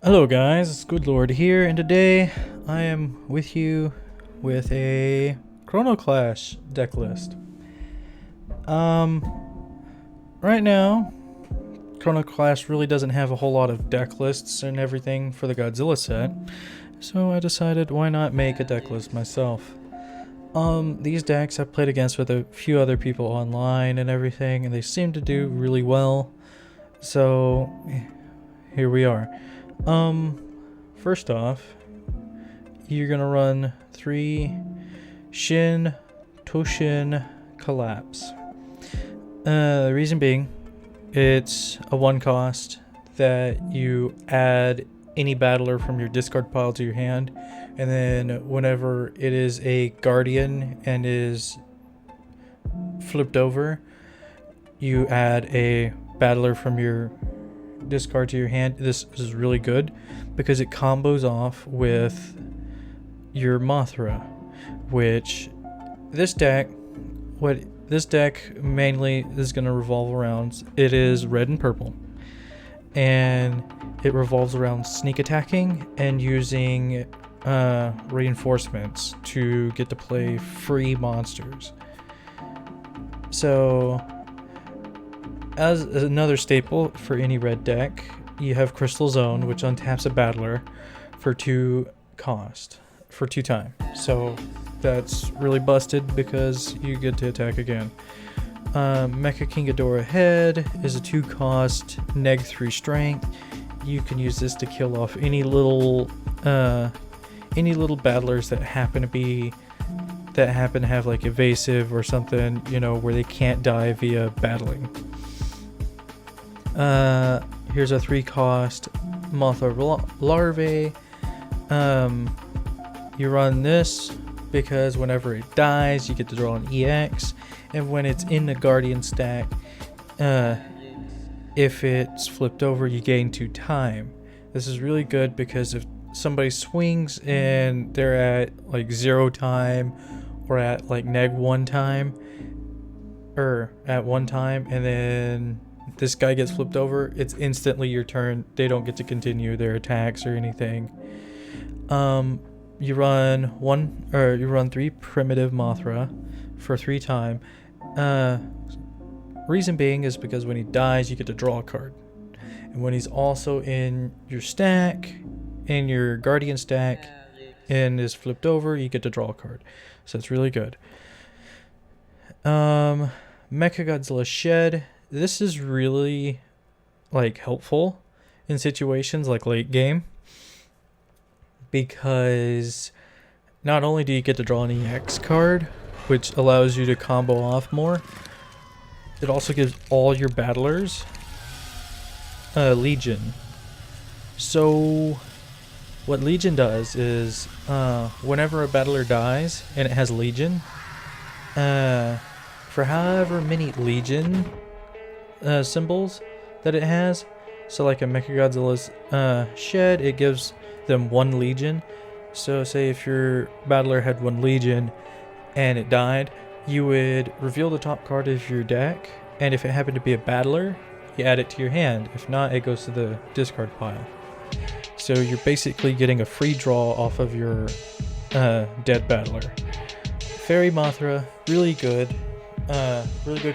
Hello guys, SquidLord here, and today I am with you with a Chrono Clash deck list. Right now, Chrono Clash really doesn't have a whole lot of deck lists and everything for the Godzilla set, so I decided why not make a deck list myself. These decks I've played against with a few other people online and everything, and they seem to do really well, so here we are. First off, you're gonna run 3 Shin Toshin Collapse. The reason being, it's a 1 cost that you add any battler from your discard pile to your hand, and then whenever it is a guardian and is flipped over, you add a battler from your discard to your hand. This is really good because it combos off with your Mothra, which this deck mainly is going to revolve around. It is red and purple, and it revolves around sneak attacking and using reinforcements to get to play free monsters. So as another staple for any red deck, you have Crystal Zone, which untaps a battler for 2 cost, for 2 time. So that's really busted because you get to attack again. Mecha King Ghidorah Head is a 2 cost, neg 3 strength. You can use this to kill off any little battlers that happen to have like evasive or something, you know, where they can't die via battling. Here's a 3 cost Mothra Larvae. You run this because whenever it dies, you get to draw an EX, and when it's in the Guardian stack, if it's flipped over, you gain 2 time. This is really good because if somebody swings and they're at like 0 time or at like neg 1 time, or at 1 time, and then this guy gets flipped over, it's instantly your turn. They don't get to continue their attacks or anything. You run 3 primitive Mothra for 3 time. Reason being is because when he dies, you get to draw a card, and when he's also in your stack, in your Guardian stack, and is flipped over, you get to draw a card. So it's really good. Mecha Godzilla Shed. This is really like helpful in situations like late game, because not only do you get to draw an EX card, which allows you to combo off more, it also gives all your battlers Legion. So what Legion does is whenever a battler dies and it has Legion, for however many Legion symbols that it has, so like a Mechagodzilla's Shed, it gives them 1 Legion. So say if your battler had 1 Legion and it died, you would reveal the top card of your deck, and if it happened to be a battler, you add it to your hand. If not, it goes to the discard pile. So you're basically getting a free draw off of your dead battler. Fairy Mothra, really good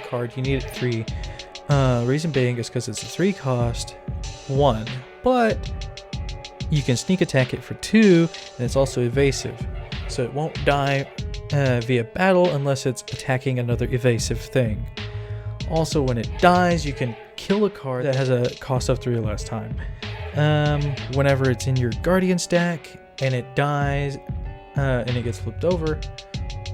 card. You need it 3. Reason being is because it's a 3 cost 1, but you can sneak attack it for 2, and it's also evasive, so it won't die via battle unless it's attacking another evasive thing. Also, when it dies, you can kill a card that has a cost of 3 or less time. Whenever it's in your Guardian stack and it dies and it gets flipped over,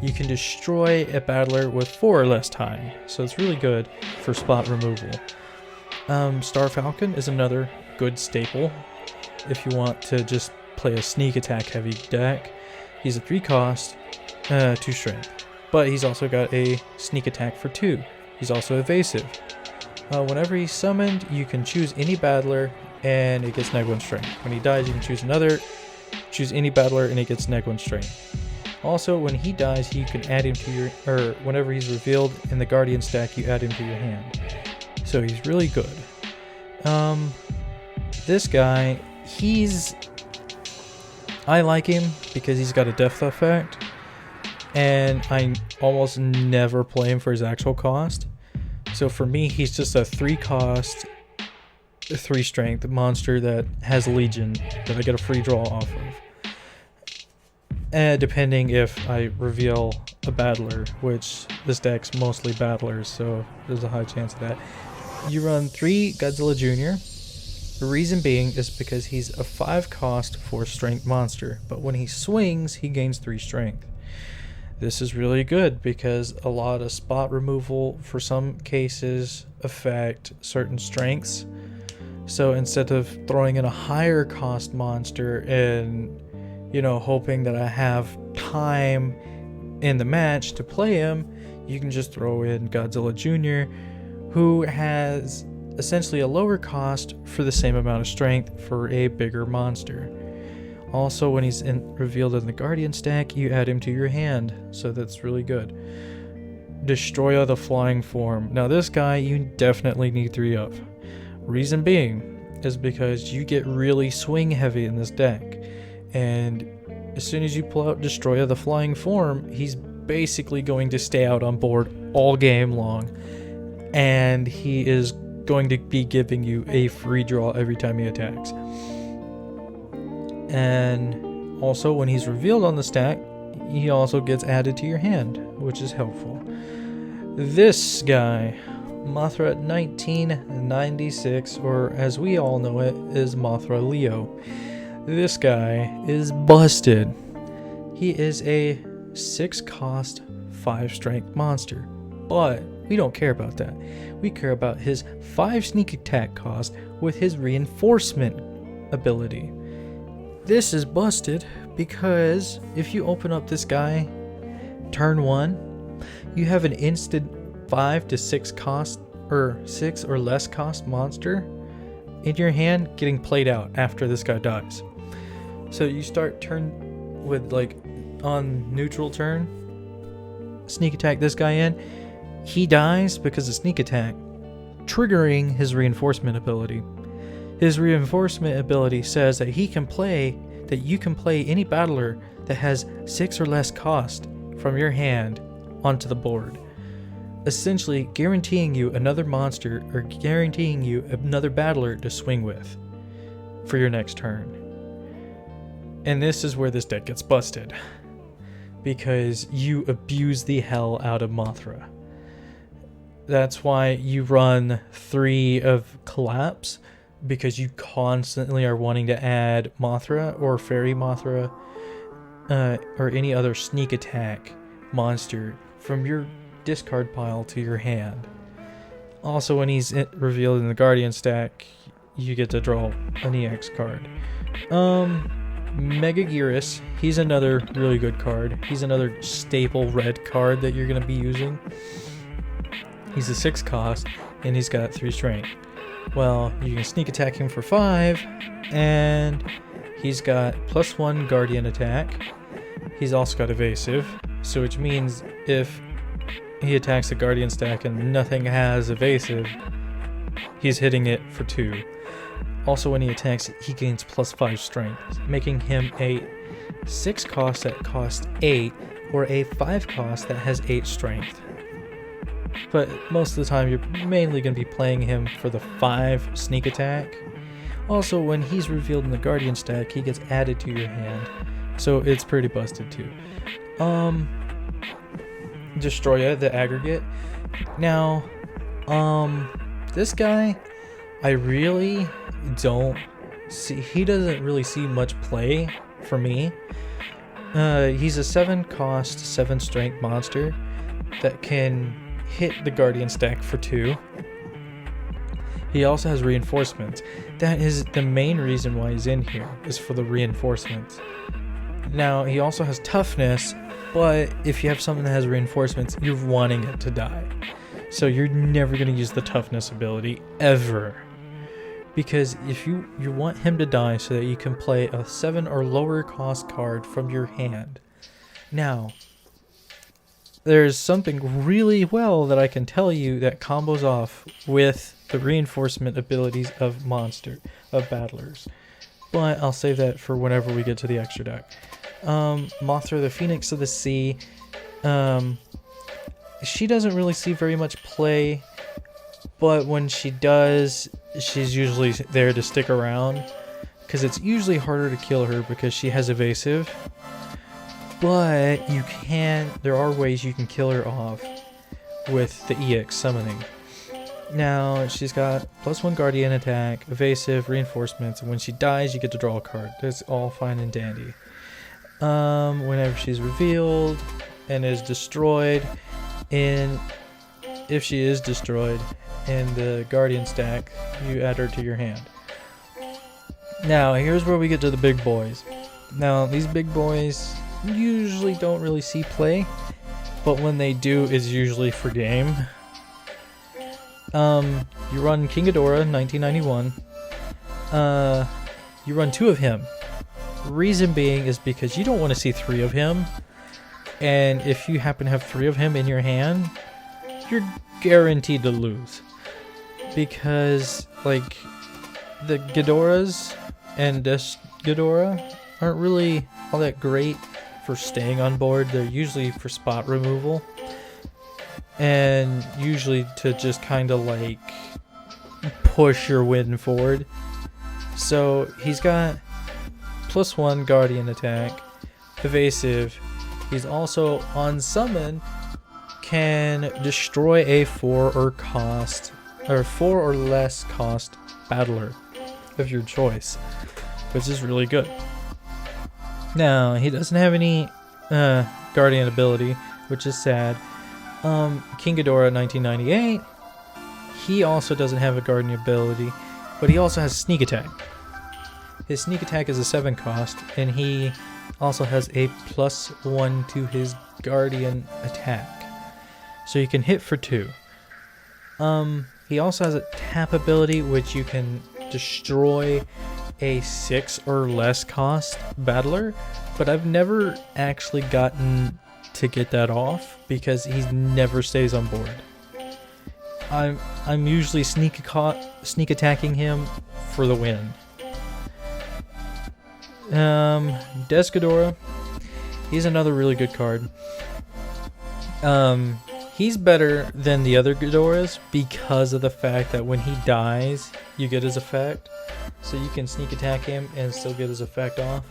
you can destroy a battler with 4 or less time, so it's really good for spot removal. Star Falcon is another good staple if you want to just play a sneak attack heavy deck. He's a 3 cost, 2 strength, but he's also got a sneak attack for 2. He's also evasive. Whenever he's summoned, you can choose any battler and it gets neg 1 strength. When he dies, you can choose any battler and it gets neg 1 strength. Also, when he dies, you can add him to your, or whenever he's revealed in the Guardian stack, you add him to your hand. So he's really good. This guy, I like him because he's got a depth effect, and I almost never play him for his actual cost. So for me, he's just a 3 cost, 3 strength monster that has Legion that I get a free draw off of. And depending if I reveal a battler, which this deck's mostly battlers, so there's a high chance of that. You run 3 Godzilla Jr. The reason being is because he's a 5 cost 4 strength monster, but when he swings, he gains 3 strength. This is really good because a lot of spot removal for some cases affect certain strengths. So instead of throwing in a higher cost monster and, you know, hoping that I have time in the match to play him, you can just throw in Godzilla Jr., who has essentially a lower cost for the same amount of strength for a bigger monster. Also, when he's revealed in the Guardian stack, you add him to your hand, so that's really good. Destroyer the Flying Form. Now this guy you definitely need 3 of. Reason being is because you get really swing heavy in this deck, and as soon as you pull out Destroyer the Flying Form, he's basically going to stay out on board all game long, and he is going to be giving you a free draw every time he attacks. And also when he's revealed on the stack, he also gets added to your hand, which is helpful. This guy, Mothra 1996, or as we all know it, is Mothra Leo. This guy is busted. He is a 6 cost 5 strength monster, but we don't care about that. We care about his 5 sneak attack cost with his reinforcement ability. This is busted because if you open up this guy turn 1, you have an instant 5 to 6 cost or 6 or less cost monster in your hand getting played out after this guy dies. So you start turn with, like, on neutral turn, sneak attack this guy in. He dies because of sneak attack, triggering his reinforcement ability. His reinforcement ability says that you can play any battler that has 6 or less cost from your hand onto the board, essentially guaranteeing you another monster or guaranteeing you another battler to swing with for your next turn. And this is where this deck gets busted, because you abuse the hell out of Mothra. That's why you run 3 of Collapse, because you constantly are wanting to add Mothra or Fairy Mothra or any other sneak attack monster from your discard pile to your hand. Also, when he's revealed in the Guardian stack, you get to draw an EX card. Mega Gearus, he's another really good card. He's another staple red card that you're going to be using. He's a 6 cost, and he's got 3 strength. Well, you can sneak attack him for 5, and he's got +1 Guardian attack. He's also got evasive, so which means if he attacks the Guardian stack and nothing has evasive, he's hitting it for 2. Also, when he attacks, he gains +5 strength, making him a 6 cost that costs 8, or a 5 cost that has 8 strength. But most of the time, you're mainly going to be playing him for the 5 sneak attack. Also, when he's revealed in the Guardian stack, he gets added to your hand, so it's pretty busted too. Destroyer, the aggregate. Now, this guy, I really don't see. He doesn't really see much play for me. He's a 7 cost, 7 strength monster that can hit the Guardian stack for 2. He also has reinforcements. That is the main reason why he's in here, is for the reinforcements. Now, he also has toughness, but if you have something that has reinforcements, you're wanting it to die. So you're never going to use the toughness ability, ever. Because if you want him to die so that you can play a 7 or lower cost card from your hand. Now, there's something really well that I can tell you that combos off with the reinforcement abilities of battlers. but I'll save that for whenever we get to the extra deck. Mothra, the Phoenix of the Sea. She doesn't really see very much play, but when she does, she's usually there to stick around, because it's usually harder to kill her because she has evasive. But there are ways you can kill her off with the EX summoning. Now, she's got +1 Guardian attack, evasive, reinforcements, and when she dies, you get to draw a card. That's all fine and dandy. Whenever she's revealed and is destroyed, if she is destroyed in the Guardian stack, you add her to your hand. Now, here's where we get to the big boys. Now, these big boys usually don't really see play, but when they do, it's usually for game. You run King Ghidorah, 1991. You run 2 of him. Reason being is because you don't want to see 3 of him, and if you happen to have 3 of him in your hand, you're guaranteed to lose. Because, like, the Ghidorahs and this Ghidorah aren't really all that great for staying on board. They're usually for spot removal, and usually to just kind of like push your win forward. So he's got +1 Guardian attack, evasive. He's also on summon, can destroy a 4 or less cost battler of your choice, which is really good. Now, he doesn't have any Guardian ability, which is sad. King Ghidorah, 1998. He also doesn't have a Guardian ability, but he also has sneak attack. His sneak attack is a 7 cost, and he also has a +1 to his Guardian attack. So you can hit for 2. He also has a tap ability, which you can destroy a 6 or less cost battler, but I've never actually gotten to get that off because he never stays on board. I'm usually sneak attacking him for the win. Ghidorah, he's another really good card. He's better than the other Ghidorahs because of the fact that when he dies, you get his effect. So you can sneak attack him and still get his effect off.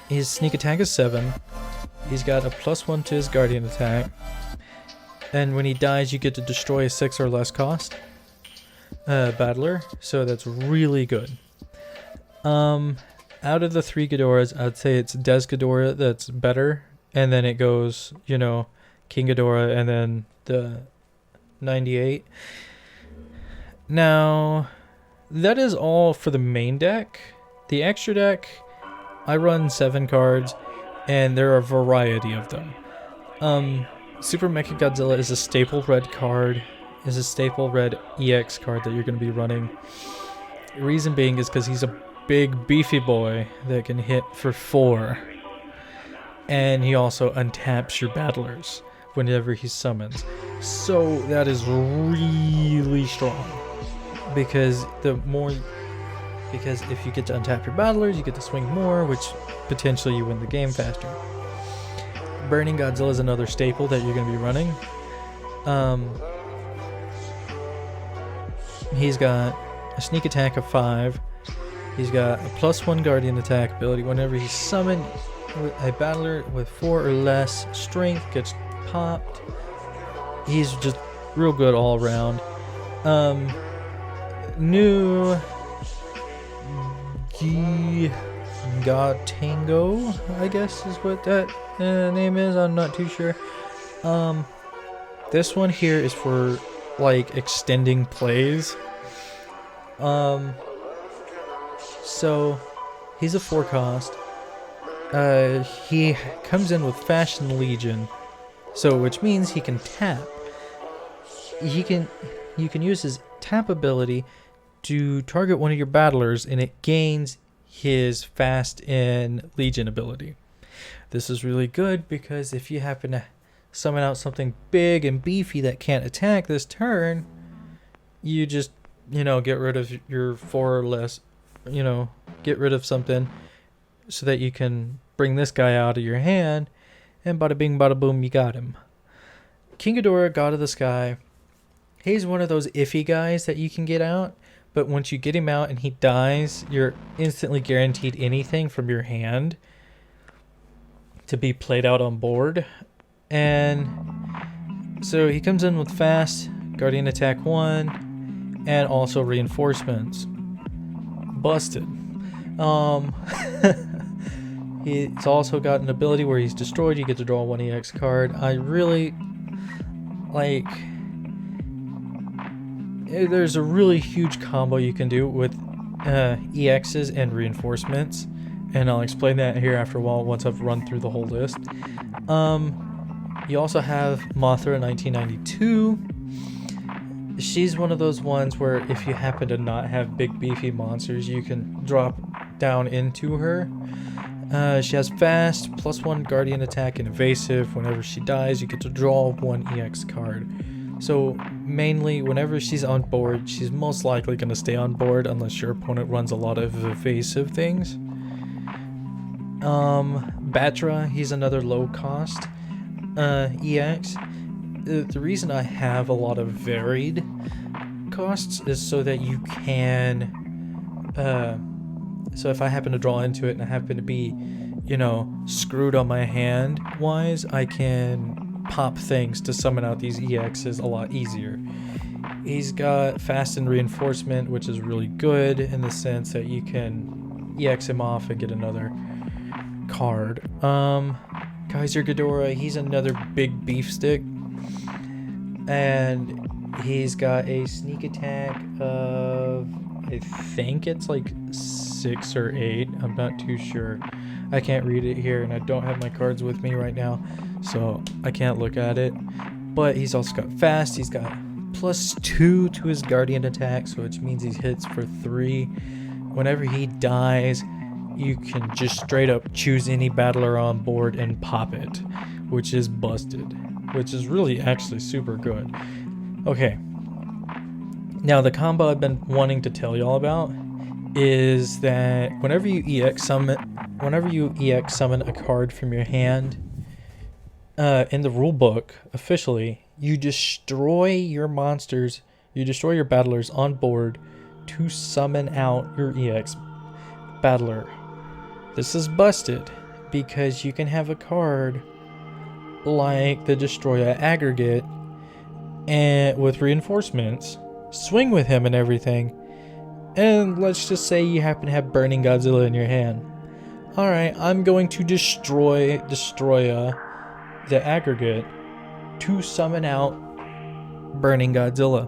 His sneak attack is 7. He's got a +1 to his Guardian attack. And when he dies, you get to destroy a 6 or less cost battler. So that's really good. Out of the 3 Ghidorahs, I'd say it's Ghidorah that's better. And then it goes, King Ghidorah and then the 98. Now, that is all for the main deck. The extra deck, I run 7 cards, and there are a variety of them. Super Mechagodzilla is a staple red card, is a staple red EX card that you're going to be running. The reason being is because he's a big beefy boy that can hit for 4. And he also untaps your battlers whenever he summons. So that is really strong. Because if you get to untap your battlers, you get to swing more, which potentially you win the game faster. Burning Godzilla is another staple that you're going to be running. He's got a sneak attack of 5. He's got a +1 Guardian attack ability. Whenever he's summoned, a battler with 4 or less strength gets popped. He's just real good all around. New Gatango, I guess is what that name is. I'm not too sure. This one here is for like extending plays. So he's a 4 cost. He comes in with Fashion Legion, so which means he can tap. You can use his tap ability to target one of your battlers, and it gains his Fast in Legion ability. This is really good because if you happen to summon out something big and beefy that can't attack this turn, you just get rid of your 4 or less get rid of something so that you can bring this guy out of your hand, and bada bing, bada boom, you got him. King Ghidorah, God of the Sky. He's one of those iffy guys that you can get out, but once you get him out and he dies, you're instantly guaranteed anything from your hand to be played out on board. And so he comes in with fast, Guardian Attack 1, and also reinforcements. Busted. He's also got an ability where he's destroyed, you get to draw 1 EX card. I really like... There's a really huge combo you can do with EXs and reinforcements, and I'll explain that here after a while once I've run through the whole list. You also have Mothra 1992. She's one of those ones where if you happen to not have big beefy monsters, you can drop down into her. She has fast, +1 guardian attack and evasive. Whenever she dies, you get to draw 1 EX card. So mainly whenever she's on board, she's most likely going to stay on board unless your opponent runs a lot of evasive things. Batra, he's another low cost EX. The reason I have a lot of varied costs is so that you can so if I happen to draw into it and I happen to be, you know, screwed on my hand wise, I can pop things to summon out these EXs a lot easier. He's got fast and reinforcement, which is really good in the sense that you can EX him off and get another card. Kaiser Ghidorah, he's another big beef stick, and he's got a sneak attack of, I think it's like 6 or 8. I'm not too sure. I can't read it here, and I don't have my cards with me right now, so I can't look at it. But he's also got fast. He's got +2 to his guardian attack, so which means he hits for 3. Whenever he dies, you can just straight up choose any battler on board and pop it, which is busted, which is really actually super good. Okay. Now the combo I've been wanting to tell y'all about is that whenever you EX summon a card from your hand, in the rule book officially, you destroy your monsters, you destroy your battlers on board to summon out your EX battler. This is busted because you can have a card like the Destroyer Aggregate and with reinforcements, swing with him and everything, and let's just say you happen to have Burning Godzilla in your hand. Alright, I'm going to destroy the Aggregate to summon out Burning Godzilla.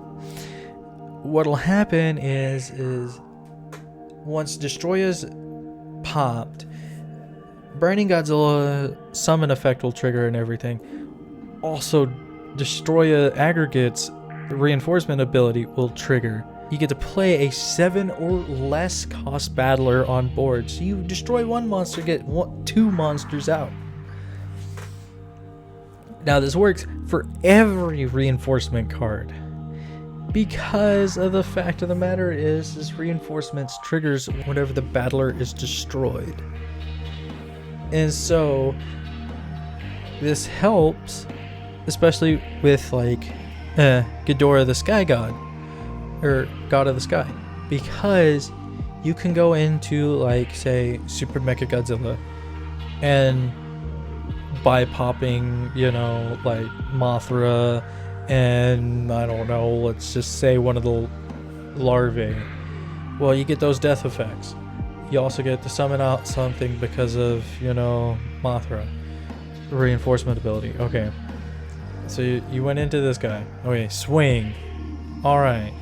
What'll happen is once Destroya's popped, Burning Godzilla summon effect will trigger and everything. Also, Destroya Aggregate's reinforcement ability will trigger. You get to play a 7 or less cost battler on board. So you destroy one monster, get 2 monsters out. Now this works for every reinforcement card, because of the fact of the matter is this reinforcements triggers whenever the battler is destroyed. And so this helps, especially with like Ghidorah the Sky God, or God of the Sky, because you can go into like say Super Mecha Godzilla and by popping, you know, like Mothra and I don't know, let's just say one of the larvae. Well, you get those death effects. You also get to summon out something because of, you know, Mothra. Reinforcement ability. Okay. So you went into this guy. Okay, swing. Alright.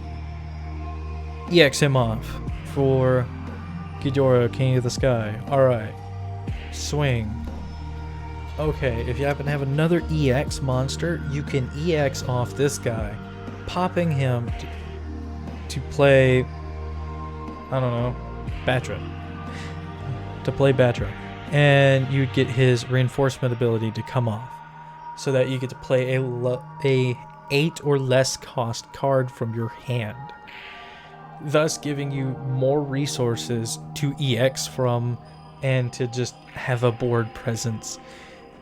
EX him off for Ghidorah, King of the Sky. Alright. Swing. Okay, if you happen to have another EX monster, you can EX off this guy, popping him to play, I don't know, Batra. To play Batra. And you get his reinforcement ability to come off, so that you get to play a 8 or less cost card from your hand. thus giving you more resources to EX from and to just have a board presence.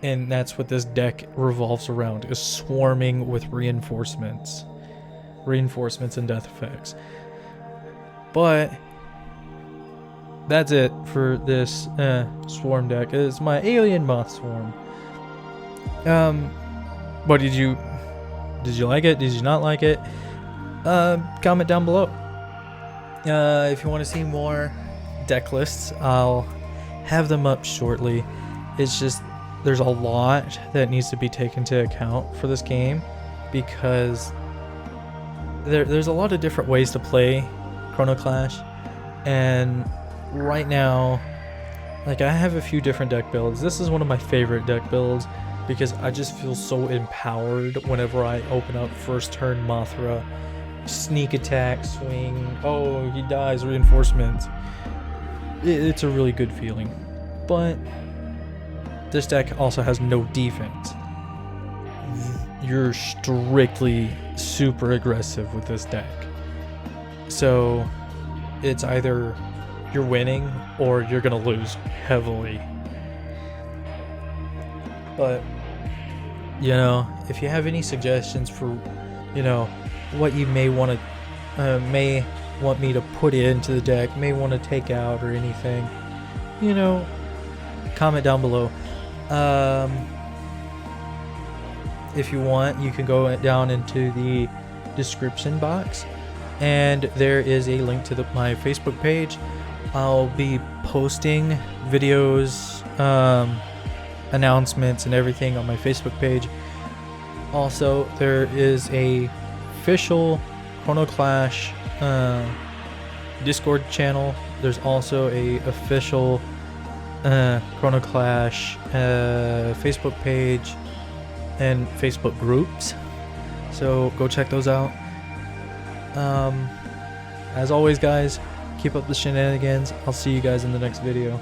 And that's what this deck revolves around, is swarming with reinforcements and death effects. But that's it for this swarm deck. It's my Alien Moth Swarm. What did you like it? Did you not like it? Comment down below. If you want to see more deck lists, I'll have them up shortly. It's just there's a lot that needs to be taken into account for this game, because there's a lot of different ways to play Chrono Clash, and right now, like, I have a few different deck builds. This is one of my favorite deck builds because I just feel so empowered whenever I open up first turn Mothra, sneak attack, swing, oh, he dies, reinforcements. It's a really good feeling. But this deck also has no defense. You're strictly super aggressive with this deck. So it's either you're winning or you're gonna lose heavily. But, you know, if you have any suggestions for, you know, what you may want me to put into the deck, may want to take out or anything, you know, comment down below. If you want, you can go down into the description box, and there is a link to my Facebook page. I'll be posting videos, announcements and everything on my Facebook page. Also, there is a official Chrono Clash Discord channel. There's also a official Chrono Clash Facebook page and Facebook groups, so go check those out. As always, guys, keep up the shenanigans. I'll see you guys in the next video.